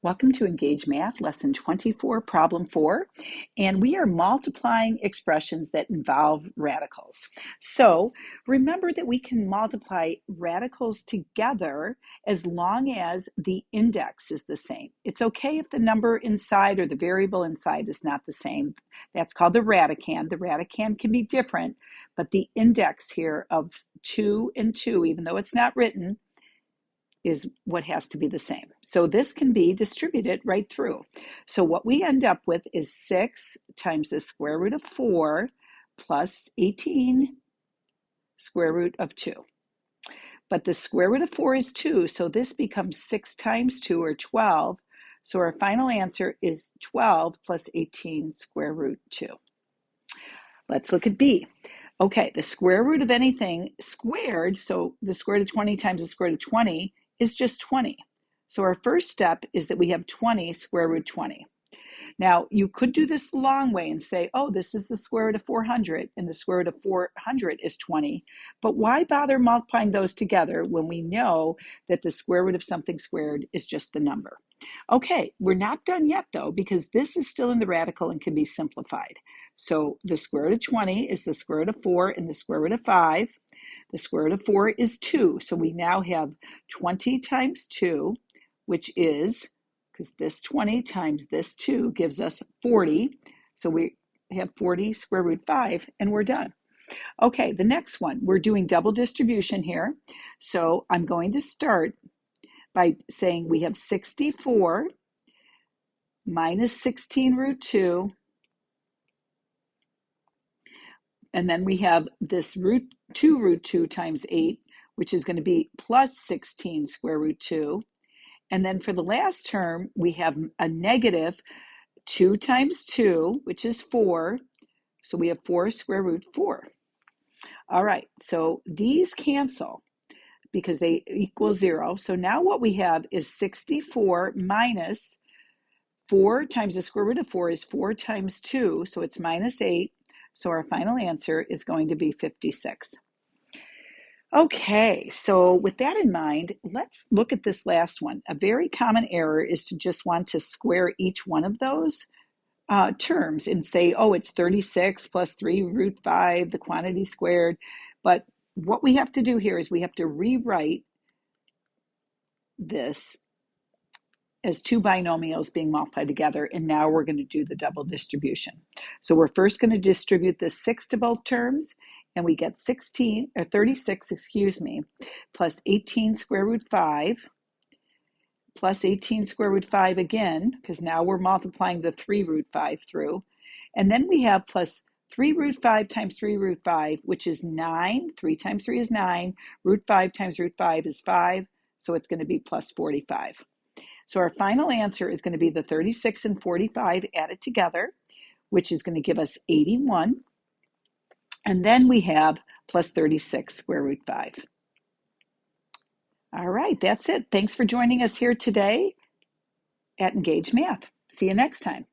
Welcome to Engage Math, Lesson 24, Problem 4, and we are multiplying expressions that involve radicals. So remember that we can multiply radicals together as long as the index is the same. It's okay if the number inside or the variable inside is not the same. That's called the radicand. The radicand can be different, but the index here of 2 and 2, even though it's not written, is what has to be the same. So this can be distributed right through. So what we end up with is 6 times the square root of 4 plus 18 square root of 2. But the square root of 4 is 2, so this becomes 6 times 2, or 12. So our final answer is 12 plus 18 square root 2. Let's look at B. Okay, the square root of anything squared, so the square root of 20 times the square root of 20 is just 20. So our first step is that we have 20 square root 20. Now, you could do this the long way and say, oh, this is the square root of 400, and the square root of 400 is 20. But why bother multiplying those together when we know that the square root of something squared is just the number? Okay, we're not done yet, though, because this is still in the radical and can be simplified. So the square root of 20 is the square root of 4 and the square root of 5. The square root of 4 is 2. So we now have 20 times 2, which is, because this 20 times this 2 gives us 40. So we have 40 square root 5, and we're done. Okay, the next one, we're doing double distribution here. So I'm going to start by saying we have 64 minus 16 root 2. And then we have this root 2 times 8, which is going to be plus 16 square root 2. And then for the last term, we have a negative 2 times 2, which is 4. So we have 4 square root 4. All right, so these cancel because they equal 0. So now what we have is 64 minus 4 times the square root of 4 is 4 times 2, so it's minus 8. So our final answer is going to be 56. Okay, so with that in mind, let's look at this last one. A very common error is to just want to square each one of those terms and say, oh, it's 36 plus 3 root 5, the quantity squared. But what we have to do here is we have to rewrite this as two binomials being multiplied together, and now we're going to do the double distribution. So we're first going to distribute the 6 to both terms, and we get 36, plus 18 square root 5, plus 18 square root 5 again, because now we're multiplying the 3 root 5 through. And then we have plus 3 root 5 times 3 root 5, which is 9. 3 times 3 is 9. Root 5 times root 5 is 5, so it's going to be plus 45. So our final answer is going to be the 36 and 45 added together, which is going to give us 81. And then we have plus 36 square root 5. All right, that's it. Thanks for joining us here today at Engage Math. See you next time.